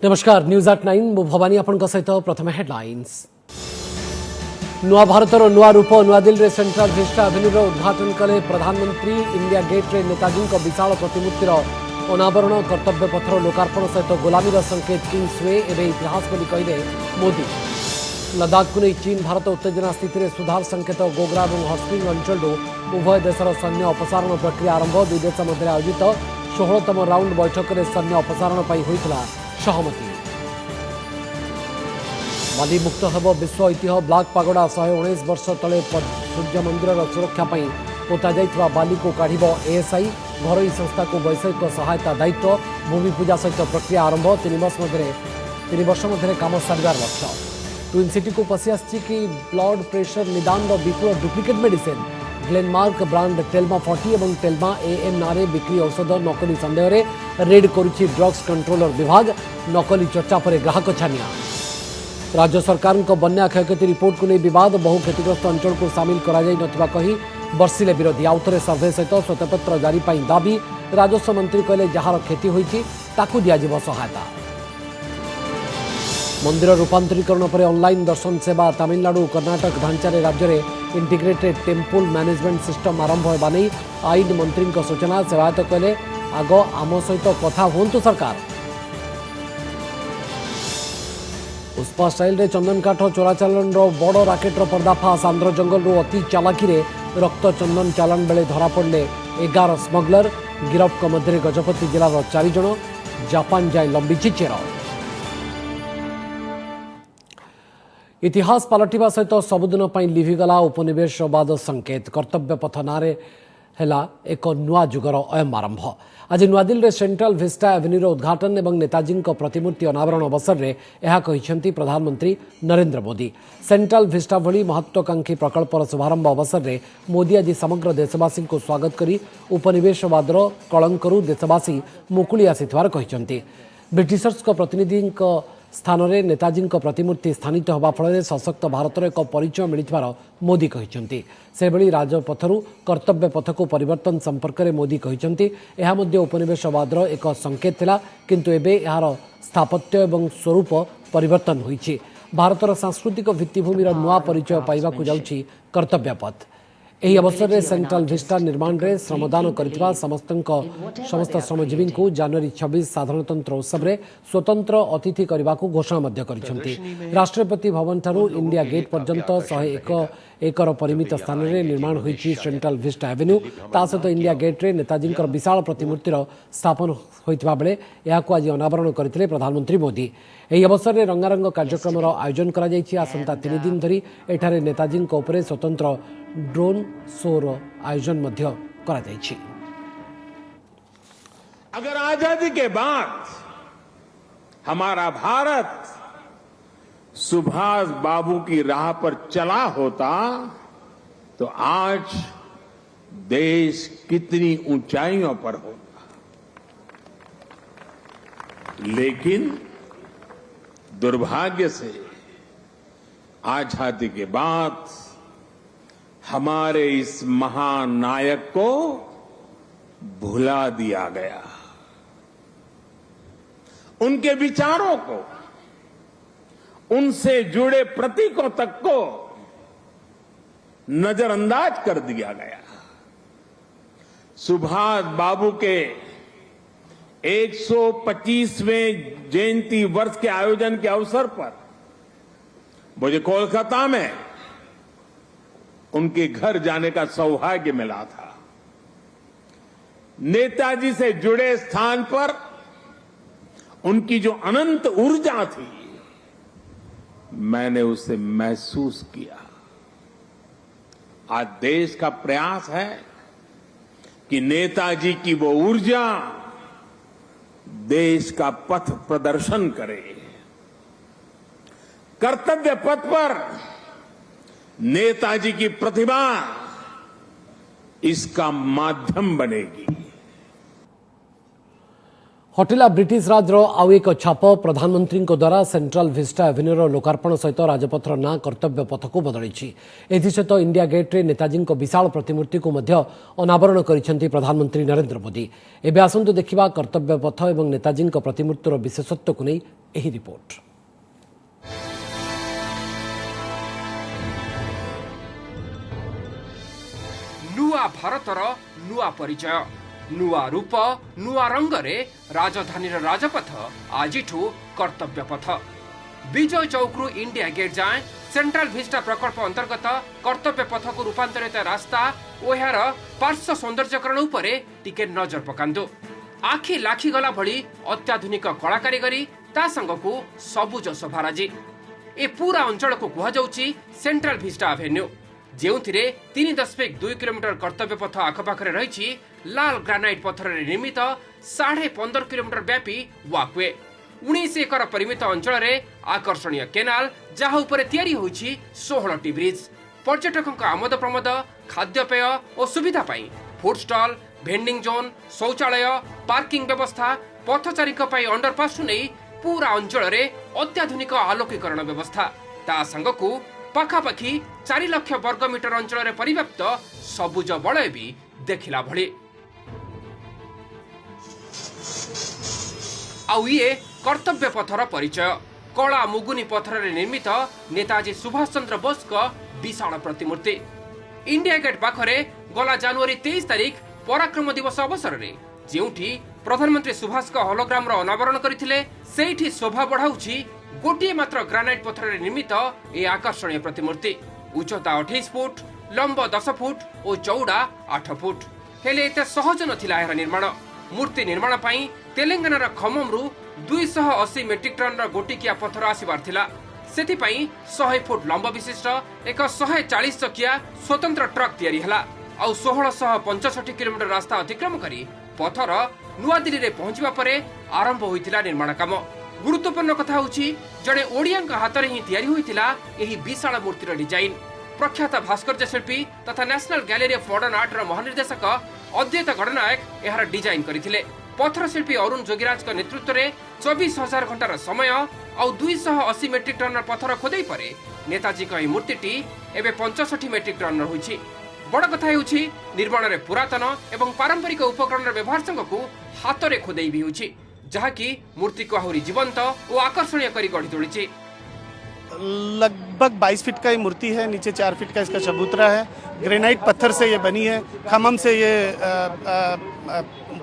नमस्कार news at 9 मु भवानी आपन सहित प्रथम हेडलाइंस। नुआ भारतर नुआ रूप नुआदिल्ली सेंट्रल विस्टा एवेन्यूर उद्घाटन कले प्रधानमंत्री। इंडिया गेट रे नेताजी विशाल प्रतिमूर्तिर अनावरण, कर्तव्य पथर लोकार्पण सहित गुलामीर संकेत किंग्सवे एवं इतिहास बोली कहले मोदी। लद्दाख को नहीं चीन भारत उत्तेजना स्थित में सुधार संकेत। गोग्रा और हॉटस्प्रिंग अंचल उभय देशर सैन्य अपसारण प्रक्रिया आरंभ। दुई देश मध्य आयोजित 16तम राउंड बैठक में सैन्य अपसारण होता सहमति। बाली मुक्त हेब विश्व ऐतिह्य ब्लैक पागोडा। 119 वर्ष तले सूर्य मंदिर सुरक्षा पोता जाइथिबा बाली को काढ़िब एएसआई। घरोई संस्था को वैषयिक सहायता दायित्व। भूमि पूजा सहित प्रक्रिया आरंभ। 3 वर्ष मध्य काम सारिबार लक्ष्य। ट्विन सिटी को पशि आछि कि ब्लड प्रेशर निदान विपुल duplicate medicine. Glenmark brand Telma 40 और टेल्मा एएमआरए बिक्री औषध नकली सन्देह में रेड करुछि ड्रग्स कंट्रोलर विभाग। नकली चर्चा पर ग्राहक छानिया। राज्य सरकार बन्या क्षयक्षति रिपोर्ट को नहीं विवाद। बहु क्षतिग्रस्त अंचल को सामिल करा कही बर्षिले विरोधी। आउथरे सर्भे सहित श्वेतपत्र जारी पर दाबी। राजस्व मंत्री कहले जार क्षति होइछि ताकू दियाजिब सहायता। मंदिर रूपांतरीकरण पर ऑनलाइन दर्शन सेवा। तमिलनाडु कर्नाटक ढांचारे राज्य में इंटीग्रेटेड टेम्पल मैनेजमेंट सिस्टम आरंभ होगा नहीं आईन मंत्री सूचना। सेवायत कहले आग आम सहित कथा हुंतु सरकार। पुष्पा स्टाइल रे चंदन काठ चोराचालान बड़ राकेटर पर्दाफाश। आंध्र जंगल अति चालाकी रक्त चंदन चालान बेले धरा पड़े 11 स्मगलर। गिरफ्त मध्य गजपति जिलार 4 जन। जापान जाए लंबी चेर। इतिहास पलटिवा सहित सबुदिन लिभिगला उपनिवेशवाद संकेत। कर्तव्य पथ नारे हैला एक नुआ जुगर अयम आरंभ। आज नुआदिल्ली सेंट्रल विस्टा एवेन्यूर उद्घाटन और नेताजी प्रतिमूर्ति अनावरण अवसर में यह कहिसेंती प्रधानमंत्री नरेंद्र मोदी। सेंट्रल विस्टा भली महत्वाकांक्षी प्रकल्पर शुभारंभ अवसर में मोदी आज समग्र देशवासी को स्वागत करी उपनिवेशवादर कलंकरू देशवासी मुकुली आसीथिबार कहिसेंती। ब्रिटिशर्स प्रतिनिधि स्थान में नेताजी प्रतिमूर्ति स्थानित होगा फल सशक्त भारतर एक परिचय मिलिथिबार मोदी कहते। से भली राजपथरू कर्तव्य पथ को परिवर्तन संपर्क में मोदी कहते यह मध्य उपनिवेशवादर एक संकेत थिला, किंतु एबे यार स्थापत्य एवं स्वरूप परिवर्तन होइछि। भारतर सांस्कृतिक भित्तिभूमिर नुआ परिचय पाइबाकु जाउछि कर्तव्य पथ। एही अवसर में सेंट्रल विस्टा निर्माण में श्रमदान करथिबा समस्त श्रमजीवी को जनवरी 26 साधारणतंत्र उत्सव में स्वतंत्र अतिथि करने को घोषणा मध्य करिसेंती। राष्ट्रपति भवन ठारू इंडिया गेट पर्यंत 101 एकर परिमित स्थान में निर्माण होइछि सेंट्रल विस्टा एवेन्यू। ता सहित इंडिया गेट रे नेताजी विशाल प्रतिमूर्तिर स्थापन होइथिबा बेले याकु आज अनावरण करथिले प्रधानमंत्री मोदी। एही अवसर में रंगारंग कार्यक्रम आयोजन करा जायछि। आसंता 3 दिन धरी एठारे नेताजी उपरे स्वतंत्र ड्रोन शोर आयोजन मध्य करा जायछि। अगर आजादी के बाद हमारा भारत सुभाष बाबू की राह पर चला होता तो आज देश कितनी ऊंचाइयों पर होता। लेकिन दुर्भाग्य से आजादी के बाद हमारे इस महान नायक को भुला दिया गया। उनके विचारों को, उनसे जुड़े प्रतीकों तक को नजरअंदाज कर दिया गया। सुभाष बाबू के 125वें जयंती वर्ष के आयोजन के अवसर पर मुझे कोलकाता में उनके घर जाने का सौभाग्य मिला था। नेताजी से जुड़े स्थान पर उनकी जो अनंत ऊर्जा थी मैंने उसे महसूस किया। आज देश का प्रयास है कि नेताजी की वो ऊर्जा देश का पथ प्रदर्शन करे। कर्तव्य पथ पर नेताजी की प्रतिभा इसका माध्यम बनेगी। हटिला ब्रिटिश राज आउ एक छाप प्रधानमंत्री द्वारा सेंट्रल विस्टा एवेन्यूर लोकार्पण सहित राजपथर ना कर्तव्य पथ को बदली एसत इंडिया गेट्रे नेताजी विशाल प्रतिमूर्ति को अनावरण कर प्रधानमंत्री नरेंद्र मोदी एवं आसतु देखा कर्तव्य पथ और नेताजी प्रतिमूर्तिर विशेषत्व को नहीं यह रिपोर्ट। नुआ भारतर नुआ परिचय नुआ रूप नुआ रंगरे राजधानीर राजपथ आजिठू कर्तव्य पथ विजय चौकरू इंडिया गेट जाए सेंट्रल विस्टा प्रकल्प अंतर्गत कर्तव्य पथ को रूपांतरित रास्ता और यार पार्श्व सौंदर्यकरण उपरे टिके नजर पकांदु। आखि लाखी गला भली अत्याधुनिक कला कारीगरी ता संगकू सबुज शोभाराजी ए पूरा अंचल को कुहा जाउची सेंट्रल विस्टा एवेन्यू जेउथिरे 3.2 किलोमीटर कर्तव्य पथ आखपाखरे रही लाल ग्रानाइट पत्थर निर्मित 15.5 किलोमीटर व्यापी वाकवे 19 एकर परिमित अंचल आकर्षणीय केनाल जहा उपरे तैयारी होईछि 16टी ब्रिज पर्यटकों आमद प्रमोद खाद्यपेय और सुविधा पाई फूड स्टॉल भेंडिंग जोन शौचालय पार्किंग व्यवस्था पथचारी अंडरपास नहीं पूरा अंचल अत्याधुनिक आलोकीकरण व्यवस्था ता संगकू पाखापाखि 4 लाख वर्ग मीटर अंचल परिव्याप्त सबुज बलय भी देखिला भली आउ ये कर्तव्य पथर परिचय कला मुगुनी पत्थर निर्मित नेताजी सुभाष चंद्र बोस का विशाल प्रतिमूर्ति इंडिया गेट पाखरे गला जनवरी 23 तारीख पराक्रम दिवस अवसर में जेउठी प्रधानमंत्री सुभाष का होलोग्राम अनावरण करथिले सेठी शोभा बढ़ाउछि गोटे मात्र ग्रानाइट पत्थर निर्मित ए आकर्षणीय प्रतिमूर्ति उच्चता 28 फुट लंब 10 फुट और चौड़ा 8 फुट हेले एते सहज नथिला एहर निर्माण मूर्ति निर्माण पाई तेलंगानार खम्ममरू 280 मेट्रिक टन गोटिकिया पत्थर आसीबार थिला सेति पाई 100 फुट लंब विशिष्ट एक 140 चकिया स्वतंत्र ट्रक तैयारी हला आउ 1665 किलोमीटर रास्ता अतिक्रम करी पत्थर नुआ दिल्ली रे पहुंचबा परे आरंभ होइतिला निर्माण काम। गुरुत्वपूर्ण कथा होछि जड़े ओडिया हाथ में ही तैयारी होइतिला एही विशाल मूर्तिर डिजाइन प्रख्यात भास्कर्य शिल्पी तथा national gallery of modern art महानिर्देशक अद्वैत गणनायक यार डिजाइन करथिले। पत्थर शिल्पी अरुण जोगीराज का नेतृत्व में 24,000 घंटार समय और 280 मेट्रिक टन पत्थर खोदई परे नेताजी का मूर्तिटी एवं 65 मेट्रिक टन होइछि। बड़ कथा हेउछि निर्माण में पुरातन एवं पारंपरिक उपकरण व्यवहार संगकू हाथ में खोदई भी होछि जहाँकि मूर्ति को आहुरी जीवंत और आकर्षणीय करी गढ़ी तोड़ी। लगभग 22 फीट का ये मूर्ति है, नीचे 4 फीट का इसका चबूतरा है, ग्रेनाइट पत्थर से ये बनी है, खम्मम से ये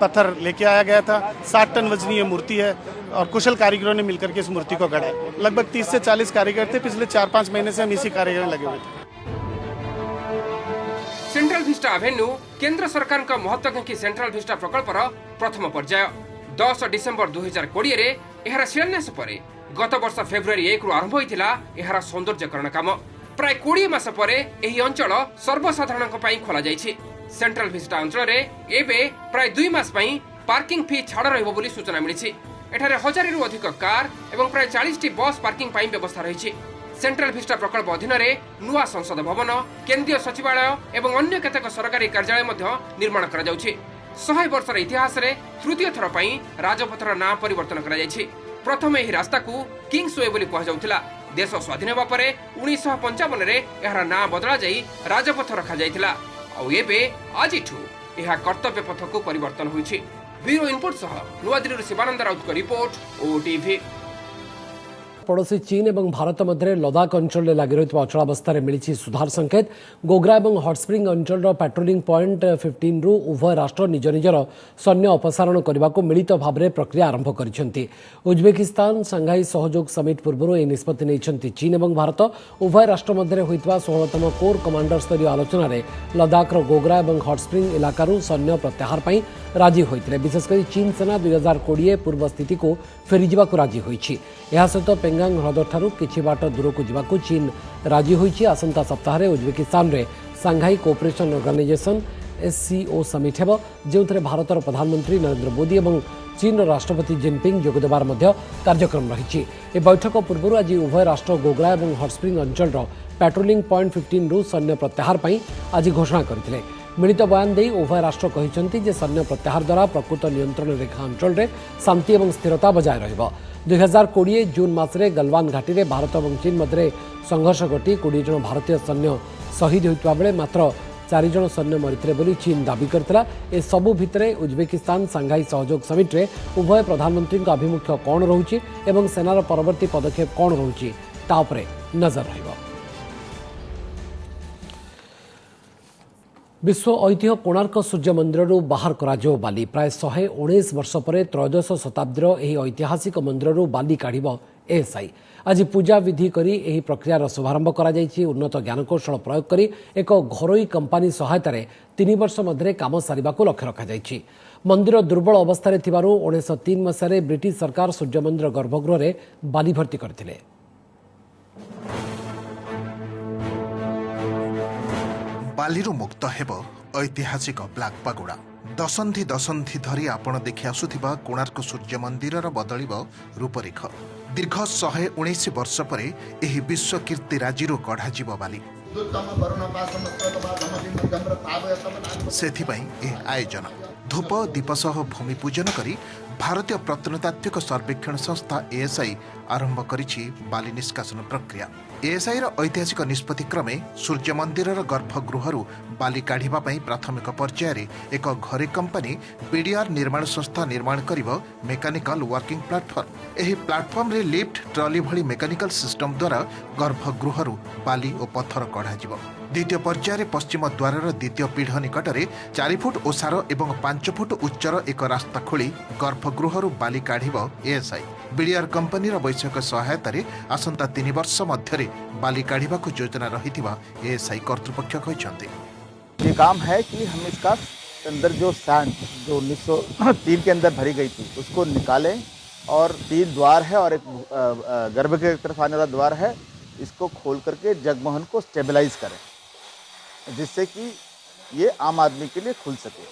पत्थर लेके आया गया था। 60 टन वजनी ये मूर्ति है और कुशल कारीगरों ने मिलकर के इस मूर्ति को गढ़ा है। लगभग 30 से 40 कारीगर थे, पिछले 4-5 महीने से हम इसी कारीगर लगे हुए थे। सेंट्रल विस्टा एवेन्यू केंद्र सरकार का महत्वाकांक्षी सेंट्रल विस्टा प्रकल्पर प्रथम पर्याय 10 डिसेम्बर 2020 रे एहार शिलान्यास परे गत वर्ष फेब्रुआरी 1 रु आरंभ होइतिला एहार सौंदर्यकरण काम। प्राय 20 मास परे एही अंचल सर्वसाधारणक पई खोला जाइछि। सेंट्रल विस्टा अंचल रे एबे प्राय 2 मास पई पार्किंग फी छाड़ रहइबो बोली सूचना मिलिछि। एठारे 1000 रु अधिक कार एवं प्राय 40 टी बस पार्किंग पई व्यवस्था रहिछि। सेंट्रल विस्टा प्रकल्प अधीन रे नुआ संसद भवन केंद्रीय सचिवालय एवं अन्य केतेक सरकारी कार्यालय मध्य निर्माण करा जाउछि। 100 वर्षर इतिहास रे तृतीय थर पई राजपथर ना परिवर्तन करा जाइछि। प्रथम एही रास्ता को किंग्स वे बोली कहा जाउथिला। देश स्वाधीन हेबा परे 1955 रे एहार ना बदला जाई राजपथ रखा जाइथिला आ एबे आजिठू एहा कर्तव्य पथ को परिवर्तन होइछि। ब्यूरो इनपुट सह नुआ दिल्ली शिवानंद राउत को रिपोर्ट ओटीवी। पड़ोशी चीन और भारत मध्य लदाख अंचल लग रही अचलावस्था मिली सुधार संकेत। गोग्रा और हटस्प्रिंग अंचल पेट्रोलिंग पॉइंट 15 रु उभय राष्ट्र निज निजर सैन्य अपसारण करने को मिलित भाव में प्रक्रिया आरंभ कर। उज्बेकिस्तान सांघाई सहयोग समिट पूर्व यह निष्पत्ति नहीं चीन और भारत उभय राष्ट्र मध्य होता 16तम कोर कमांडर स्तरीय आलोचन में लदाखर गोग्रा और हटस्प्रिंग इलाकू सैन्य प्रत्याहार पर राजी होते। विशेषकर चीन सेना 2020 पूर्व स्थिति को फेरीजा राजी होती। सहित पेंगांग ह्रद ठारू किछि बाट दूर को जावाकू चीन राजी होइछि। आसंता सप्ताह रे उज्बेकिस्तान रे Shanghai cooperation organisation SCO summit हेबो जेउथरे भारतर प्रधानमंत्री नरेंद्र मोदी और चीन राष्ट्रपति जिनपिंग जोगदेबार मध्य कार्यक्रम रहिछि। ए बैठक पूर्व आज उभय राष्ट्र गोग्रा और हटस्प्रिंग अंचल पेट्रोलिंग पॉइंट 15 रु सैन्य प्रत्याहार पर आज घोषणा करथिले। मिलित बयान दे उभय राष्ट्र कहते जे सैन्य प्रत्याहार द्वारा प्रकृत नियंत्रण रेखा अंचल में शांति और स्थिरता बजाय रहिबो। 2020 जून मासरे गलवान घाटी में भारत और चीन मध्य संघर्ष घटी 20 जन भारतीय सैन्य शहीद होता बेले मात्र 4 जन सैन्य मरीते बोली चीन दाबी करथिला। ए सबु भितरे उज्बेकिस्तान सांघाई सहयोग समिट रे उभय प्रधानमंत्री आभिमुख्य कौन रहुछि एवं सेनार परवर्ती पदक्षेप कौन रहुछि ता उपरे नजर रहिबो। विश्व ऐतिह्य कोणार्क सूर्य मंदिर बाहर करा बाली प्राय 119 वर्ष पर त्रयोदश शताब्दीर एही ऐतिहासिक मंदिर बाली काढ़ एएसआई आज पूजा विधि करी एही प्रक्रियार शुभारंभ करा जायछि। उन्नत ज्ञानकौशल प्रयोग करी एक घरोई कंपानी सहायता 3 वर्ष मध्य काम सारिबाकू लक्ष्य रखा जायछि। मंदिर दुर्बल अवस्था थिबारु 1903 मसीह ब्रिटिश सरकार सूर्य मंदिर गर्भगृह रे बाली भर्ती करथिले। बालीरू मुक्त हेब ऐतिहासिक ब्लैक पागोड़ा। दशंधि दशंधि धरी आपण देखि आसुथिबा कोणार्क सूर्य मंदिरर बदलिब रूपरेख। दीर्घ 119 वर्ष परे एही विश्व कीर्ति राजीरू गढ़ाजिब बाली। सेथिपाई ए आयोजन धूप दीप सह भूमि पूजन करी भारतीय प्रत्नतात्विक सर्वेक्षण संस्था एएसआई आरंभ करिछि बाली निष्कासन प्रक्रिया। एएसआई ऐतिहासिक निष्पत्ति क्रमे सूर्य मंदिरर गर्भगृहरु बाली काढ़िबा पई प्राथमिक पर्यायर एक घरे कंपनी बीडीआर निर्माण संस्था निर्माण करिब मेकानिकल वर्किंग प्लाटफर्म। एही प्लाटफर्म रे लिफ्ट ट्रॉली भली मेकानिकल सिस्टम द्वारा गर्भगृहरु बाली और पत्थर कढ़ाजिब। द्वितीय पर्यायर पश्चिम द्वारर द्वितीय पीढ़ निकटरे 4 फुट ओसार एवं 5 फुट उच्चर एक रास्ता खोली गर्भगृहरु बाली काढ़िब एएसआई। बीडीआर कंपनीर वैषयिक सहायता आसंता 3 वर्ष मध्य बाली काढ़िबाकू योजना रहिथिबा एएसआई कर्तृपक्ष कहते। ये काम है कि हम इसका अंदर जो सैंड जो 1903 के अंदर भरी गई थी उसको निकालें और 3 द्वार है और एक गर्भ के तरफ आने वाला द्वार है, इसको खोल करके जगमोहन को स्टेबलाइज करें जिससे कि ये आम आदमी के लिए खुल सके।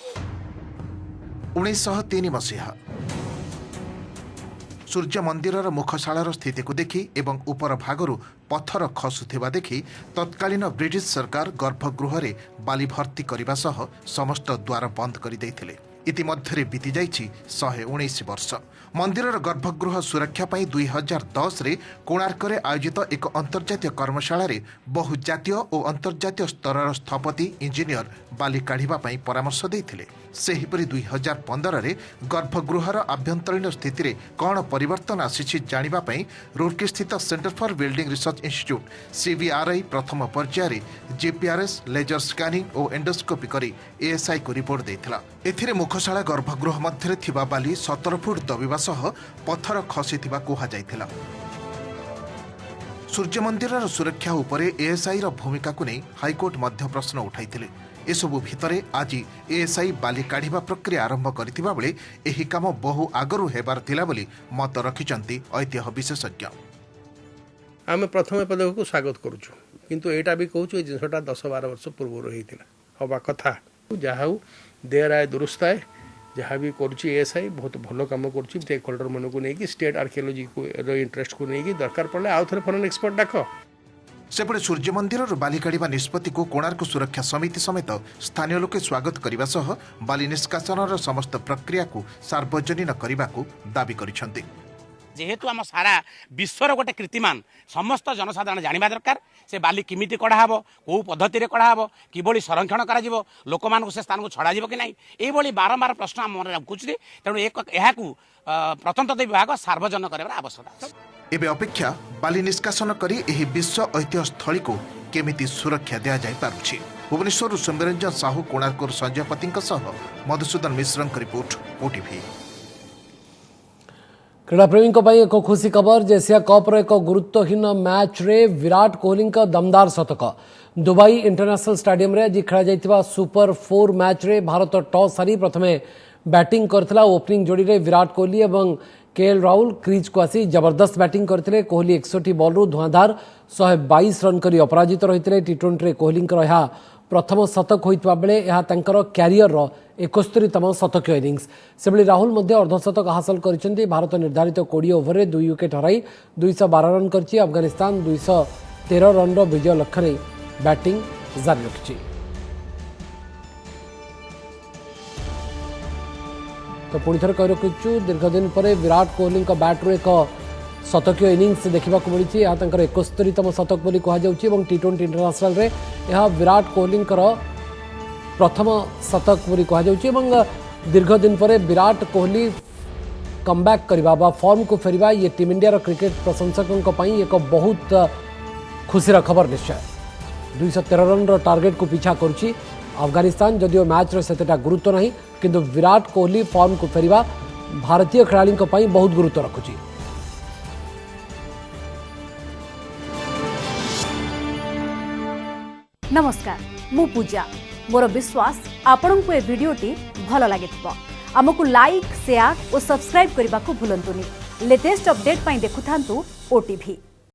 1903 मसीहा सूर्य मंदिरर मुखशालार स्थिति को देखि एवं उपर भागरू पत्थर खसुथिबा देखि तत्कालीन ब्रिटिश सरकार गर्भगृह रे बाली भर्ती करने सह समस्त द्वार बंद कर देइथिले। इतिमध्य बीती जाइछि 119 वर्ष। मंदिरर गर्भगृह सुरक्षा पाई 2010 रे कोणार्क रे आयोजित एक अंतर्जातीय कर्मशाला रे बहु जातीय और अंतर्जातीय स्तरर स्थपति इंजीनियर बाली काढ़िबा पाई परामर्श देइथिले। सेहिपरि 2015 रे गर्भगृहर आभ्यंतरीण स्थिति रे कौन परिवर्तन आसीछि जानिबा पाई रुड़की स्थित centre for building research institute CBRI प्रथम पर्यायर जीपीआरएस लेजर स्कैनिंग और एंडोस्कोपी करी एएसआई को रिपोर्ट देथिला। एथिरे मुखशाला गर्भगृह मध्य थिबा बाली 17 फुट दबिबा सह पत्थर खसिथिबा कुहा जायथिला। सूर्य मंदिरर सुरक्षा उपरे एएसआई र भूमिका को नहीं हाईकोर्ट मध्य प्रश्न उठाइथिले। एसबु भितरे आज एएसआई बाली काढ़िबा प्रक्रिया आरंभ करथिबा बेले एही काम बहु आगरु हेबार थिला बोली मत रखिचंती ऐतिह्य विशेषज्ञ। आम प्रथम पदक को स्वागत करुचु किंतु एटा भी कहूँ ये जिनटा 10-12 वर्ष पूर्व होता हवा कथा जहाँ देर आए दुरुस्त आए जहाँ भी करुच्ची एएसआई बहुत भल कम करुच्ची स्टेक होल्डर मन को लेकिन स्टेट आर्कियोलॉजी को इंटरेस्ट को लेकिन दरकार पड़े आउ थे फॉरेन एक्सपर्ट डाक। सेपटे सूर्य मंदिर बाली काढ़िबा निष्पत्ति को कोणार्क सुरक्षा समिति समेत स्थानीय लोके स्वागत करने सह बाली निष्कासनर समस्त प्रक्रिया को सार्वजनीन करने को दाबी करिसेंति। जेहेतु आम सारा विश्वर गोटे कीर्तिमान समस्त जनसाधारण जानिबा दरकार से बाली किमिति कढ़ाब कौ पद्धति कढ़ाब किभली संरक्षण कर लोक मान से स्थान को छड़ा कि नहीं ये बारंबार प्रश्न आम मन उठुचे। तेणु यहाँ प्रत्नतत्व विभाग सार्वजन कर आवश्यकता। एबे अपेक्षा बाली निष्कासन करी एही विश्व ऐतिह्य स्थली को केमिति सुरक्षा दिया जाय पारुछि। भुवनेश्वर सौम्यरंजन साहू कोणार्क संजय पति मधुसूदन मिश्र रिपोर्ट ओटीवी। क्रीड़ाप्रेमी एक खुशी खबर एशिया कप्र एक गुरुत्वहीन मैच रे विराट कोहली दमदार शतक। दुबई इंटरनेशनल स्टेडियम रे आज खेला सुपर 4 मैच रे भारत टॉस हारी प्रथमे बैटिंग करथिला। ओपनिंग जोड़ी रे विराट कोहली एवं केएल राहुल क्रीज को आसी जबरदस्त बैटिंग करथिले। कोहली 61 बॉल रु धुआंधार 122 रन करी अपराजित रहिथिले। टी20 रे कोहली प्रथम शतक होइतबा बेले यह तांकर क्यारियर 71तम शतकीय इनिंग्स। सेबली राहुल मध्य अर्धशतक हासिल करिसेंती। भारत निर्धारित 20 ओवर रे 2 विकेट हराई 212 रन करछि। अफगानिस्तान 213 रन विजय लक्ष्य बैटिंग जारी रखिछि। तो पुणी थे कही रखुचु दीर्घ दिन पर विराट कोहली बैट्रु एक शतकीय इनिंग्स देखा मिली 71तम शतक बोली कहुच्छी T20 इंटरनेशनल रे यह विराट कोहली प्रथम शतक बोली कहुच्छी दीर्घ दिन पर विराट कोहली कमबैक करवा फॉर्म को फेरवा ये टीम इंडिया क्रिकेट प्रशंसकों एक बहुत खुशी खबर निश्चय 213 रन टार्गेट को पीछा करुच्ची अफगानिस्तान जदिव मैच सेतेटा गुरुत्व नहीं किंतु विराट कोहली फॉर्म को फेरवा भारतीय खेलाड़ी बहुत गुरुत्व रखुची। नमस्कार मु पूजा मोर विश्वास आपण को ए वीडियोटी भल लगे आमको लाइक शेयर और सब्सक्राइब करने को भूलंतुनि लेटेस्ट अपडेट पाई देखुथांतु ओटीवी।